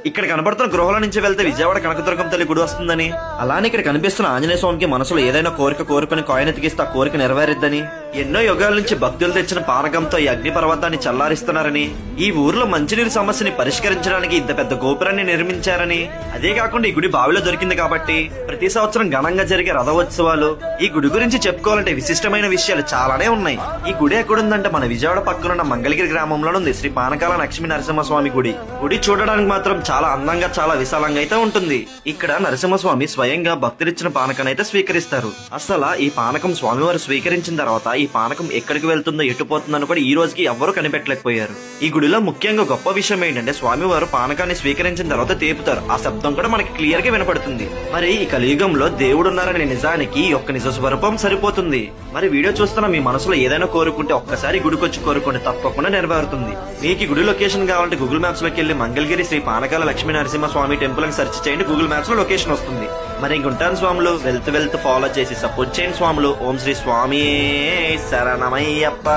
ఇక్కడ కనబడుతున్న గృహల నుంచి వెళ్తే విజయవాడ కనకదుర్గం తల్లి గుడి వస్తుందని, అలానే ఇక్కడ కనిపిస్తున్న ఆంజనేయ స్వామికి మనసులో ఏదైనా కోరిక కోరుకుని కాయిన్ ఎతికిస్తే ఆ కోరిక నెరవేరిద్దని, ఎన్నో యుగాల నుంచి భక్తులు తెచ్చిన పానకంతో ఈ అగ్ని పర్వతాన్ని చల్లారిస్తున్నారని, ఈ ఊర్లో మంచినీరు సమస్యని పరిష్కరించడానికి ఇంత పెద్ద గోపురాన్ని నిర్మించారని, అదే కాకుండా ఈ గుడి బావిలో దొరికింది కాబట్టి ప్రతి సంవత్సరం ఘనంగా జరిగే రథోత్సవాలు, ఈ గుడి గురించి చెప్పుకోవాలంటే విశిష్టమైన విషయాలు చాలానే ఉన్నాయి. ఈ గుడి ఎక్కడుందంటే మన విజయవాడ పక్కనున్న మంగళగిరి గ్రామంలో ఉంది శ్రీ పానకాల లక్ష్మీ నరసింహస్వామి గుడి. గుడి చూడడానికి మాత్రం చాలా అందంగా చాలా విశాలంగా అయితే ఉంటుంది. ఇక్కడ నరసింహస్వామి స్వయంగా భక్తులిచ్చిన పానకాన్ని అయితే స్వీకరిస్తారు. అసలు ఈ పానకం స్వామివారు స్వీకరించిన తర్వాత ఈ పానకం ఎక్కడికి వెళ్తుందో ఎట్టుపోతుందని కూడా ఈ రోజుకి ఎవ్వరూ కనిపెట్టలేకపోయారు. ఈ గుడిలో ముఖ్యంగా గొప్ప విషయం ఏంటంటే స్వామివారు పానకాన్ని స్వీకరించిన తర్వాత తేపుతారు. ఆ శబ్దం కూడా మనకి క్లియర్ గా వినపడుతుంది. మరి ఈ కలియుగంలో దేవుడు ఉన్నారనే నిజానికి ఈ ఒక్క నిజ స్వరూపం సరిపోతుంది. మరి వీడియో చూస్తున్న మీ మనసులో ఏదైనా కోరుకుంటే ఒక్కసారి గుడికొచ్చి కోరుకోండి, తప్పకుండా నెరవేరుతుంది. మీకు ఈ గుడి లొకేషన్ కావాలంటే గూగుల్ మ్యాప్స్ లోకి వెళ్లి మంగళగిరి శ్రీ పానకాల లక్ష్మీ నరసింహ స్వామి టెంపుల్ అని సెర్చ్ చేయండి. గూగుల్ మ్యాప్స్ లో లొకేషన్ వస్తుంది. మరి ఇంకుంటాను స్వాములు, వెళ్తూ ఫాలో చేసి సపోర్ట్ చేయండి స్వాములు. ఓం శ్రీ స్వామి శరణమయ్యప్ప.